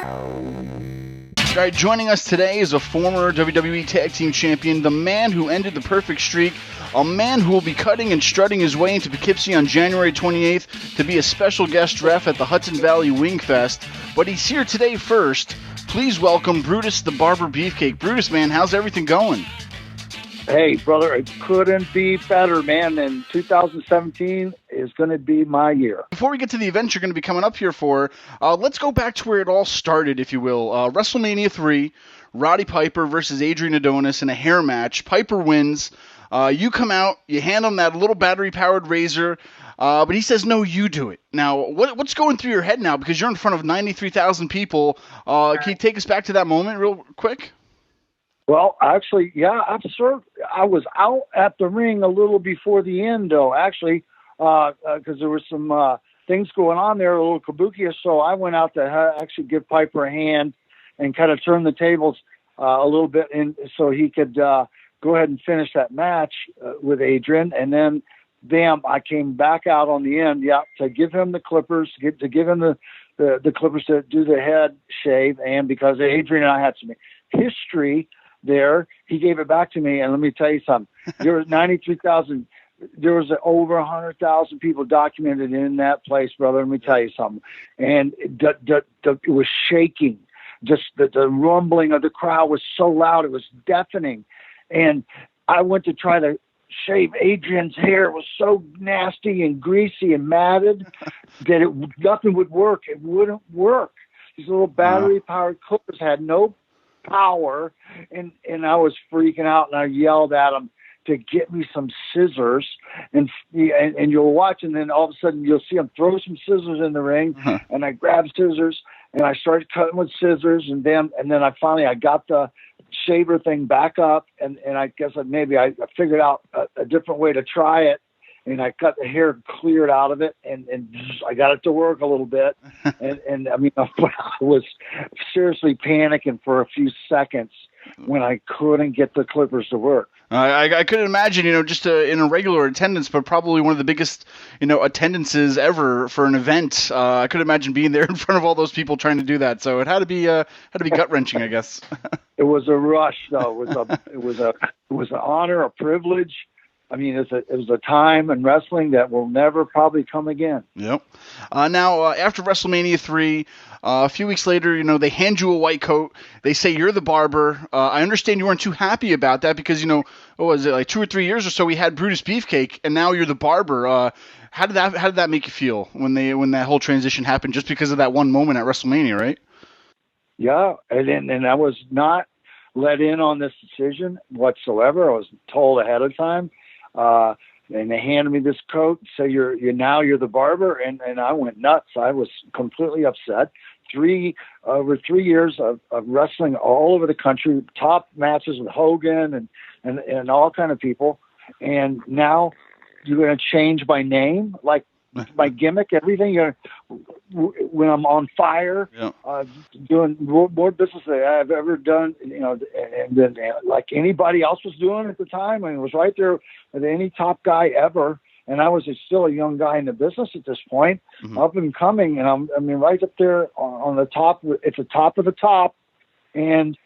All right, joining us today is a former WWE Tag Team Champion, the man who ended the perfect streak, a man who will be cutting and strutting his way into Poughkeepsie on January 28th to be a special guest ref at the Hudson Valley Wing Fest. But he's here today first. Please welcome Brutus The Barber Beefcake. Brutus, man, how's everything going? Hey, brother, it couldn't be better, man. And 2017 is going to be my year. Before we get to the event you're going to be coming up here for, let's go back to where it all started, if you will. Wrestlemania 3, Roddy Piper versus Adrian Adonis in a hair match. Piper wins. You come out, you hand him that little battery-powered razor, but he says, no, you do it. Now, what's going through your head now? Because you're in front of 93,000 people. Can you take us back to that moment real quick? Well, actually, yeah, I was out at the ring a little before the end, though, actually, because there were some things going on there, a little kabuki. So I went out to actually give Piper a hand and kind of turn the tables a little bit, and so he could go ahead and finish that match with Adrian. And then, bam, I came back out on the end, to give him the clippers, to give him the clippers to do the head shave. And because Adrian and I had some history there, he gave it back to me. And let me tell you something. There was 93,000. There was over 100,000 people documented in that place, brother. Let me tell you something. And it was shaking. Just the rumbling of the crowd was so loud. It was deafening. And I went to try to shave Adrian's hair. It was so nasty and greasy and matted that nothing would work. It wouldn't work. These little battery-powered clippers had no power, and I was freaking out, and I yelled at him to get me some scissors, and you'll watch, and then all of a sudden you'll see him throw some scissors in the ring, and I grabbed scissors, and I started cutting with scissors, and then I got the shaver thing back up, and I guess maybe I figured out a different way to try it, and I cut the hair cleared out of it, and I got it to work a little bit. And I mean, I was seriously panicking for a few seconds when I couldn't get the clippers to work. I couldn't imagine, just in a regular attendance, but probably one of the biggest, attendances ever for an event. I couldn't imagine being there in front of all those people trying to do that. So it had to be gut wrenching, I guess. It was a rush, though. It was an honor, a privilege. I mean, it was a time in wrestling that will never probably come again. Yep. Now, after WrestleMania 3, a few weeks later, they hand you a white coat. They say you're the barber. I understand you weren't too happy about that because, what was it, like 2 or 3 years or so, we had Brutus Beefcake, and now you're the barber. How did that make you feel when that whole transition happened just because of that one moment at WrestleMania, right? Yeah, and I was not let in on this decision whatsoever. I was told ahead of time. And they handed me this coat, say you're the barber, and I went nuts. I was completely upset. Over 3 years of wrestling all over the country, top matches with Hogan and all kind of people, and now you're going to change my name, like my gimmick, everything. When I'm on fire, doing more business than I've ever done, and like anybody else was doing at the time. I mean, it was right there with any top guy ever. And I was still a young guy in the business at this point, up and coming. And I'm right up there on the top. It's the top of the top. And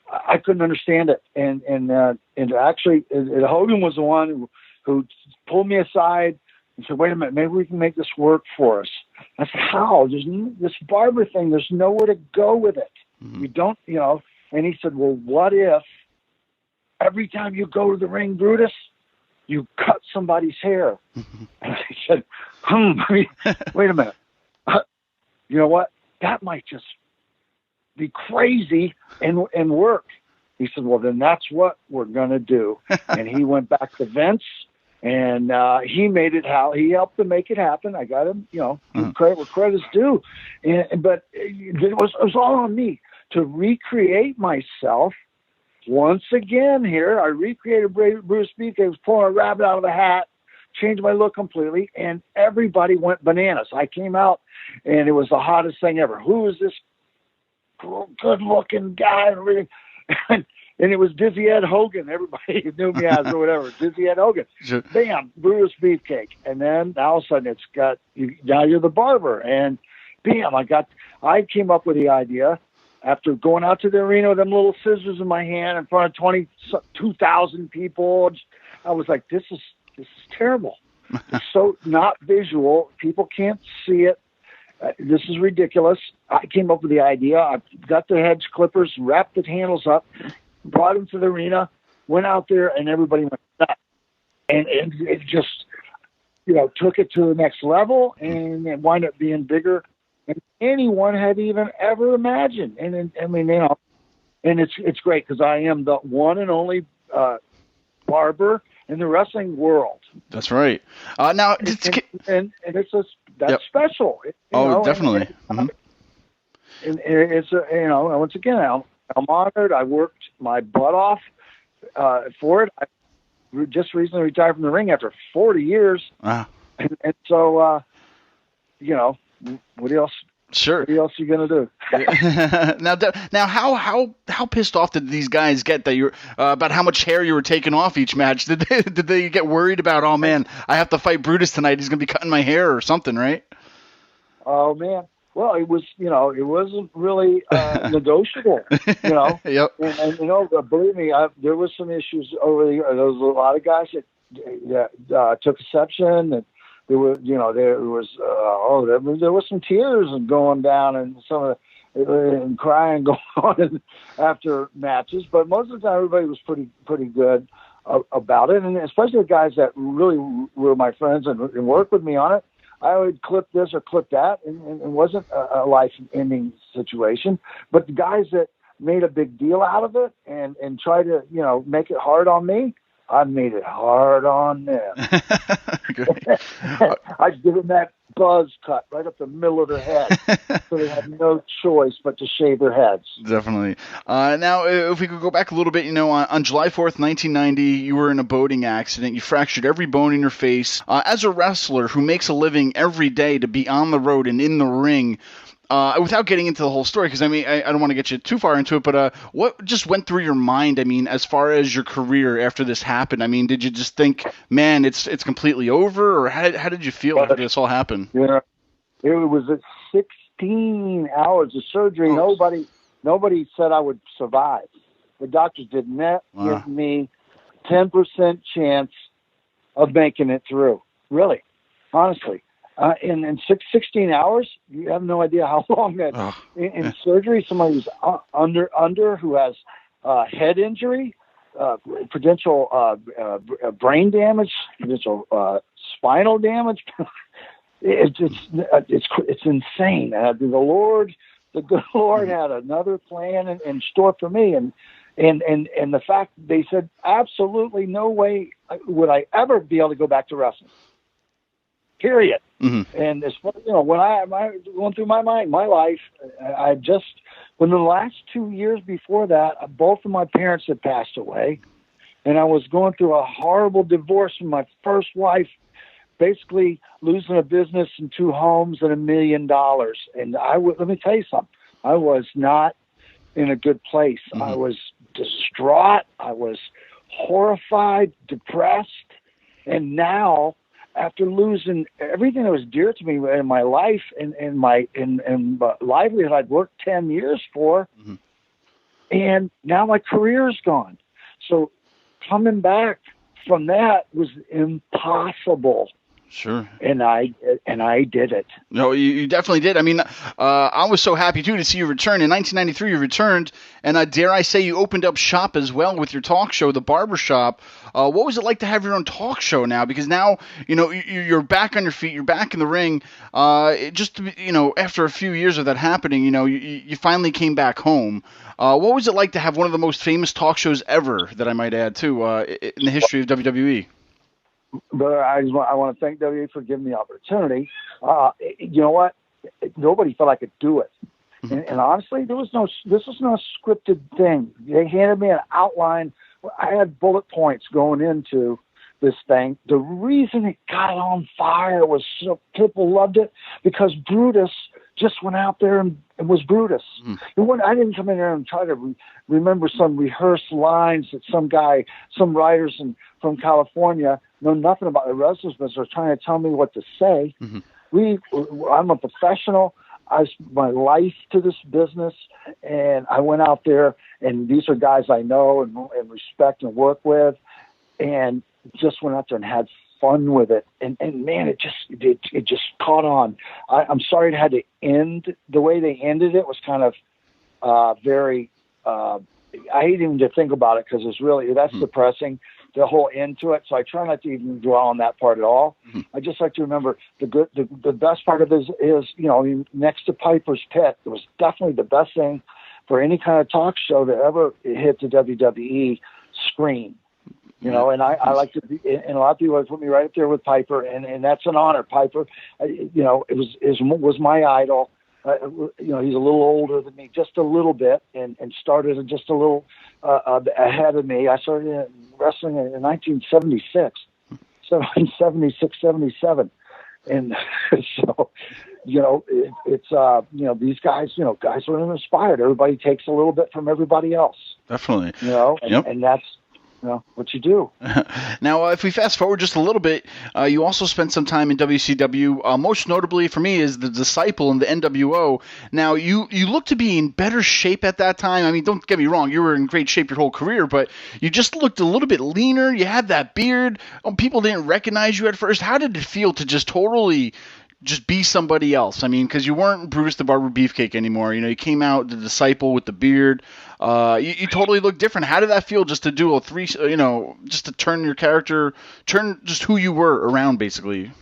I couldn't understand it. And actually, Hogan was the one who pulled me aside and said, wait a minute, maybe we can make this work for us. I said, how? There's this barber thing, there's nowhere to go with it. You don't, and he said, well, what if every time you go to the ring, Brutus, you cut somebody's hair? And I said, wait a minute. You know what? That might just be crazy and work. He said, well, then that's what we're going to do. And he went back to Vince. And he made it he helped to make it happen. I got him, credit where credit's due. But it was all on me to recreate myself once again here. I recreated Brutus Beefcake. I was pulling a rabbit out of a hat, changed my look completely, and everybody went bananas. I came out, and it was the hottest thing ever. Who is this good-looking guy? And it was Dizzy Ed Hogan. Everybody knew me as or whatever. Dizzy Ed Hogan. Sure. Bam, Brutus Beefcake. And then all of a sudden now you're the barber. And bam, I came up with the idea after going out to the arena with them little scissors in my hand in front of 22,000 people, I was like, this is terrible. It's so not visual. People can't see it. This is ridiculous. I came up with the idea. I got the hedge clippers, wrapped the handles up, brought them to the arena, went out there, and everybody went nuts. And it just, took it to the next level, and it wound up being bigger than anyone had even ever imagined. And and it's great because I am the one and only barber in the wrestling world. That's right. Now, and it's that's special. Definitely. And it's once again, I'm honored. I worked my butt off for it. I just recently retired from the ring after 40 years, and so what else? Sure. What else are you gonna do? Now, how pissed off did these guys get that you about how much hair you were taking off each match? Did they get worried about? Oh man, I have to fight Brutus tonight. He's gonna be cutting my hair or something, right? Oh man. Well, it was, it wasn't really negotiable, Yep. And believe me, there was some issues over the years. There was a lot of guys that took exception, and there was some tears and going down, and some of and crying going on after matches. But most of the time, everybody was pretty good about it, and especially the guys that really were my friends and worked with me on it. I would clip this or clip that, and it wasn't a life-ending situation. But the guys that made a big deal out of it and tried to, make it hard on me, I made it hard on them. I'd give them that buzz cut right up the middle of their head, so they had no choice but to shave their heads. Definitely. Now, if we could go back a little bit, on July 4th, 1990, you were in a boating accident. You fractured every bone in your face. As a wrestler who makes a living every day to be on the road and in the ring, without getting into the whole story, because I don't want to get you too far into it, but what just went through your mind? As far as your career after this happened, did you just think, man, it's completely over, or how did you feel after this all happened? Yeah, it was at 16 hours of surgery. Oh. Nobody said I would survive. The doctors did not give me 10% chance of making it through. Really, honestly. In 16 hours, you have no idea how long that. In surgery, somebody who's under who has head injury, potential brain damage, potential spinal damage. It's insane. The good Lord had another plan in store for me, and the fact that they said absolutely no way would I ever be able to go back to wrestling. Period. Mm-hmm. And as far, when I going through my mind, my life, when the last 2 years before that, both of my parents had passed away, and I was going through a horrible divorce from my first wife, basically losing a business and 2 homes and $1 million. And let me tell you something, I was not in a good place. Mm-hmm. I was distraught. I was horrified, depressed, and now, after losing everything that was dear to me in my life and my livelihood I'd worked 10 years for, mm-hmm. and now my career is gone. So coming back from that was impossible. Sure. And I did it. No, you definitely did. I was so happy, too, to see you return. In 1993, you returned, and dare I say you opened up shop as well with your talk show, The Barber Shop. What was it like to have your own talk show now? Because now, you're back on your feet, you're back in the ring. After a few years of that happening, you finally came back home. What was it like to have one of the most famous talk shows ever, that I might add, too, in the history of WWE? But I want to thank WWE for giving me the opportunity. You know what? Nobody felt I could do it. And honestly, this was no scripted thing. They handed me an outline. I had bullet points going into this thing. The reason it got on fire was so people loved it because Brutus just went out there and was Brutus. I didn't come in there and try to remember some rehearsed lines that some writers from California know nothing about the wrestlers business are trying to tell me what to say. Mm-hmm. I'm a professional. my life to this business, and I went out there, and these are guys I know and respect and work with, and just went out there and had fun with it. And man, it just caught on. I'm sorry it had to end the way they ended it. Was kind of very. I hate even to think about it because that's depressing. The whole end to it. So I try not to even dwell on that part at all. Mm-hmm. I just like to remember the best part of it is, next to Piper's Pit, it was definitely the best thing for any kind of talk show to ever hit the WWE screen. And I like to be, and a lot of people have put me right up there with Piper, and that's an honor. Piper, it was my idol. He's a little older than me, just a little bit, and started just a little ahead of me. I started wrestling in 1976, 77. And so, it's these guys, guys are inspired. Everybody takes a little bit from everybody else. Definitely. And that's, what you do. Now, if we fast forward just a little bit, you also spent some time in WCW. Most notably for me is the Disciple in the NWO. Now, you look to be in better shape at that time. I mean, don't get me wrong, you were in great shape your whole career, but you just looked a little bit leaner. You had that beard. People didn't recognize you at first. How did it feel to just totally just be somebody else? I mean, because you weren't Brutus the Barber Beefcake anymore. You came out the Disciple with the beard. You totally look different. How did that feel just to do just to turn your character, turn just who you were around, basically?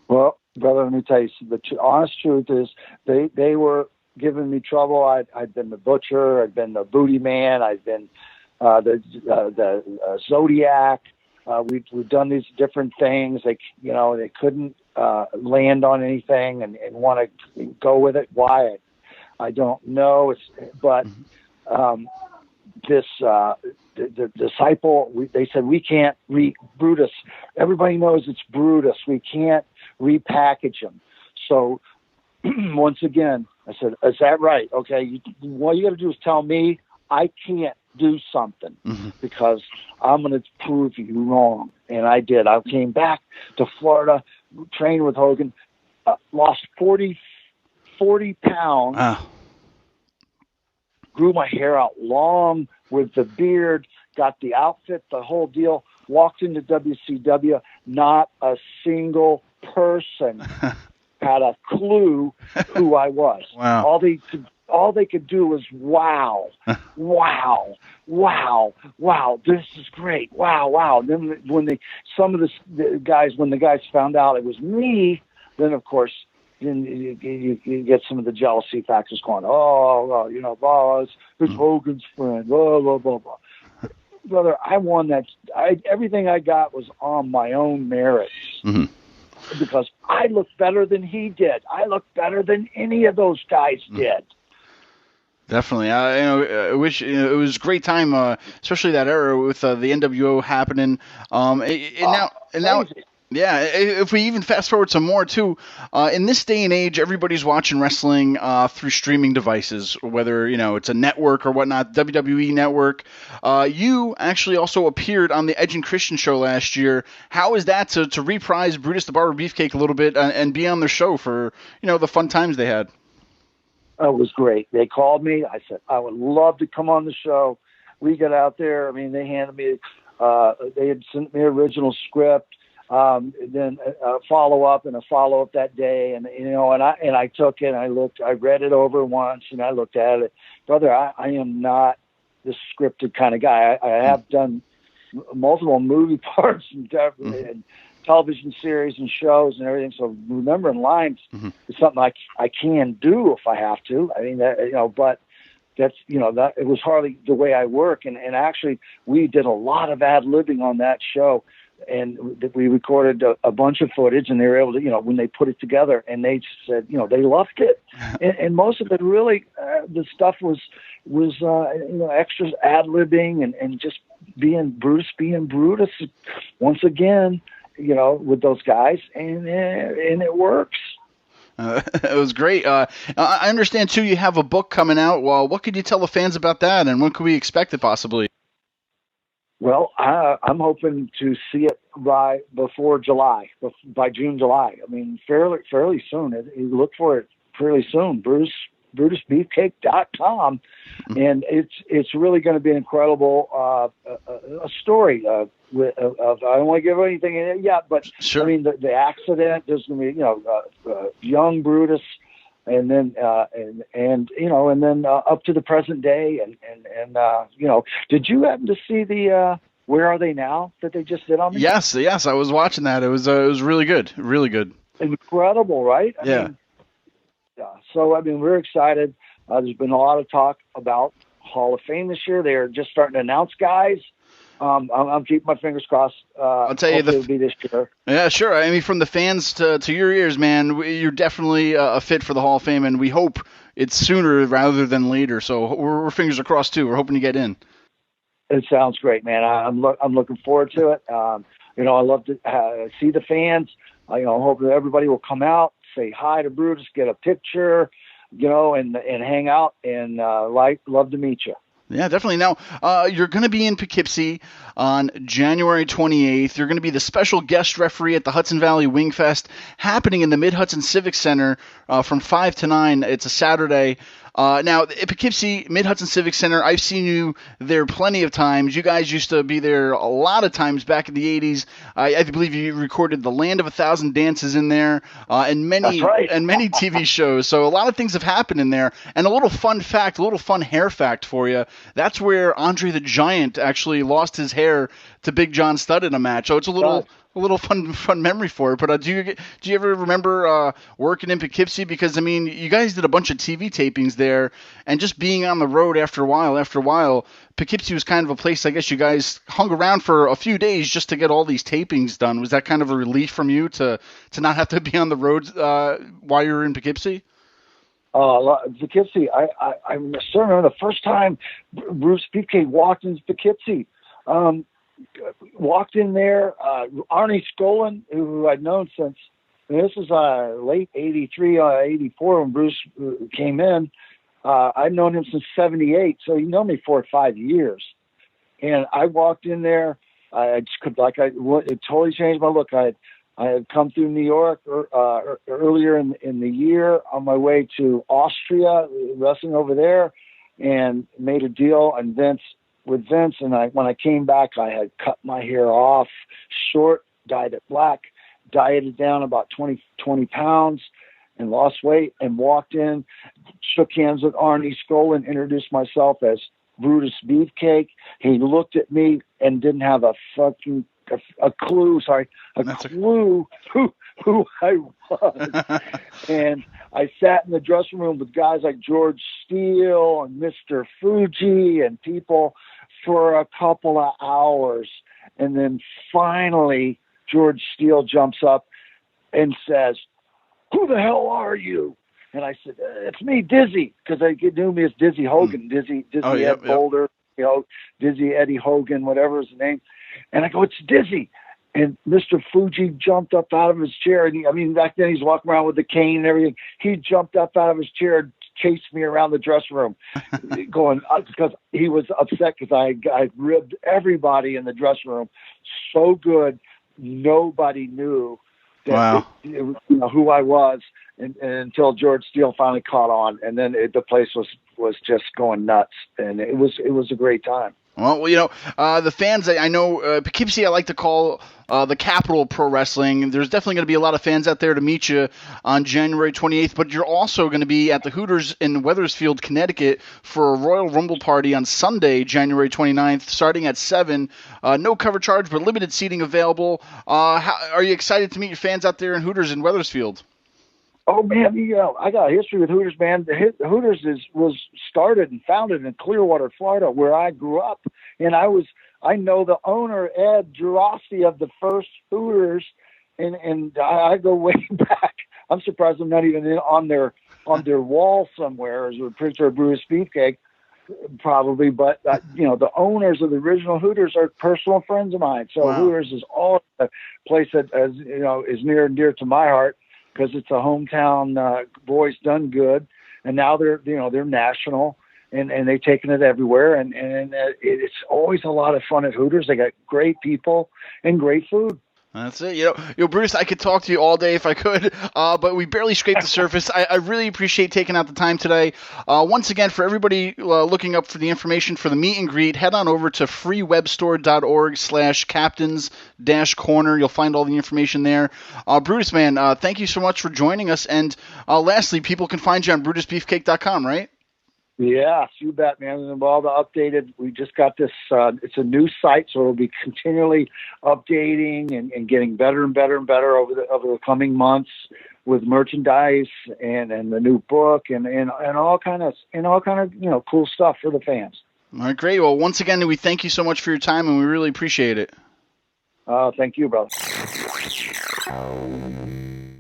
Well, brother, let me tell you, the honest truth is they were giving me trouble. I'd been the Butcher. I'd been the Booty Man. I'd been the Zodiac. We've done these different things. They couldn't land on anything and want to go with it. Why? I don't know. The Disciple, they said, we can't Brutus. Everybody knows it's Brutus. We can't repackage him. So once again, I said, is that right? Okay. What you got to do is tell me I can't do something because I'm going to prove you wrong. And I did. I came back to Florida, trained with Hogan, lost 40 pounds, grew my hair out long with the beard, got the outfit, the whole deal, walked into WCW. Not a single person had a clue who I was. Wow. All they could do was wow, this is great, wow. And then when the guys found out it was me, then of course you get some of the jealousy factors going. It's Hogan's friend. Blah blah blah blah. Brother, I won that. Everything I got was on my own merits. Mm-hmm. Because I looked better than he did. I looked better than any of those guys did. Definitely. I wish it was a great time, especially that era with the NWO happening. Now, yeah, if we even fast forward some more too, in this day and age, everybody's watching wrestling through streaming devices, whether it's a network or whatnot, WWE Network. You actually also appeared on the Edge and Christian show last year. How is that to reprise Brutus the Barber Beefcake a little bit and be on their show for the fun times they had? It was great. They called me. I said I would love to come on the show. We got out there. I mean, they handed me. They had sent me original script. Then a follow-up that day, and I took it, and I read it over once, and I looked at it. Brother, I am not the scripted kind of guy. I have done multiple movie parts and television series and shows and everything, so remembering lines is something I can do if I have to. I mean, but that's that it was hardly the way I work, and actually we did a lot of ad-libbing on that show. And we recorded a bunch of footage, and they were able to, when they put it together, and they said, they loved it. And most of it really, the stuff was extras, ad-libbing, and just being Brutus once again, with those guys, and it works. It was great. I understand too. You have a book coming out. Well, what could you tell the fans about that, and when could we expect it possibly? Well, I'm hoping to see it before July, by June, July. I mean, fairly soon. You look for it fairly soon. BrutusBeefcake.com, and it's really going to be an incredible a story. I don't want to give anything in it yet, but Sure. I mean the accident. There's going to be young Brutus, and then and then up to the present day, and did you happen to see the Where Are They Now that they just did on me? Yes, I was watching that. It was really good, really good. Incredible, right? I mean, so we're excited. There's been a lot of talk about Hall of Fame this year. They're just starting to announce guys. I'm keeping my fingers crossed. I'll tell you, it'll be this year. Yeah, sure. I mean, from the fans to your ears, man, you're definitely a fit for the Hall of Fame, and we hope it's sooner rather than later. So we're fingers crossed too. We're hoping to get in. It sounds great, man. I'm looking forward to it. I love to see the fans. I hope that everybody will come out, say hi to Brutus, get a picture, and hang out, and love to meet you. Yeah, definitely. Now, you're going to be in Poughkeepsie on January 28th. You're going to be the special guest referee at the Hudson Valley Wing Fest happening in the Mid-Hudson Civic Center from 5 to 9. It's a Saturday. Now, at Poughkeepsie, Mid-Hudson Civic Center, I've seen you there plenty of times. You guys used to be there a lot of times back in the 80s. I believe you recorded The Land of a Thousand Dances in there and many TV shows. So a lot of things have happened in there. And a little fun fact, a little fun hair fact for you, that's where Andre the Giant actually lost his hair to Big John Studd in a match. So it's a little fun memory for it. But do you ever remember working in Poughkeepsie? Because, I mean, you guys did a bunch of TV tapings there, and just being on the road after a while, Poughkeepsie was kind of a place, I guess, you guys hung around for a few days just to get all these tapings done. Was that kind of a relief from you to not have to be on the road while you were in Poughkeepsie? Poughkeepsie, I still remember the first time Bruce Beefcake walked into Poughkeepsie. Walked in there, Arnie Skolin, who I'd known since, this was late 83, 84 when Bruce came in. I'd known him since 78, so he known me 4 or 5 years. And I walked in there, it totally changed my look. I had come through New York earlier in the year on my way to Austria, wrestling over there, and made a deal with Vince, and when I came back, I had cut my hair off, short, dyed it black, dieted down about 20 pounds, and lost weight, and walked in, shook hands with Arnie Skolin, introduced myself as Brutus Beefcake. He looked at me and didn't have a clue who I was. And I sat in the dressing room with guys like George Steele and Mr. Fuji and people for a couple of hours. And then finally, George Steele jumps up and says, "Who the hell are you?" And I said, "It's me, Dizzy," because they knew me as Dizzy Hogan, Dizzy Ed Boulder, Dizzy Eddie Hogan, whatever his name. And I go, "It's Dizzy." And Mr. Fuji jumped up out of his chair. And back then he's walking around with the cane and everything. He jumped up out of his chair and chased me around the dressing room, going, because he was upset because I ribbed everybody in the dressing room so good. Nobody knew that who I was, and until George Steele finally caught on, and then the place was just going nuts, and it was a great time. Well, the fans, I know Poughkeepsie I like to call the capital of pro wrestling. There's definitely going to be a lot of fans out there to meet you on January 28th, but you're also going to be at the Hooters in Wethersfield, Connecticut for a Royal Rumble party on Sunday, January 29th, starting at 7. No cover charge, but limited seating available. Are you excited to meet your fans out there in Hooters in Wethersfield? Oh man, I got a history with Hooters, man. The Hooters was started and founded in Clearwater, Florida, where I grew up, and I know the owner, Ed Gerasi, of the first Hooters, and I go way back. I'm surprised I'm not even on their wall somewhere as a picture of Brutus Beefcake, probably. But the owners of the original Hooters are personal friends of mine. So wow. Hooters is always a place that is near and dear to my heart, because it's a hometown boys done good, and now they're national, and they've taken it everywhere, and it's always a lot of fun at Hooters. They got great people and great food. That's it. Bruce, I could talk to you all day if I could, but we barely scraped the surface. I really appreciate taking out the time today. Once again, for everybody looking up for the information for the meet and greet, head on over to freewebstore.org/captains-corner. You'll find all the information there. Brutus, man, thank you so much for joining us. And lastly, people can find you on brutusbeefcake.com, right? Yes, you bet, man. And all the updated, we just got this, it's a new site, so it'll be continually updating and getting better and better and better over the coming months with merchandise and the new book and all kind of cool stuff for the fans. All right, great. Well, once again, we thank you so much for your time, and we really appreciate it. Thank you, brother.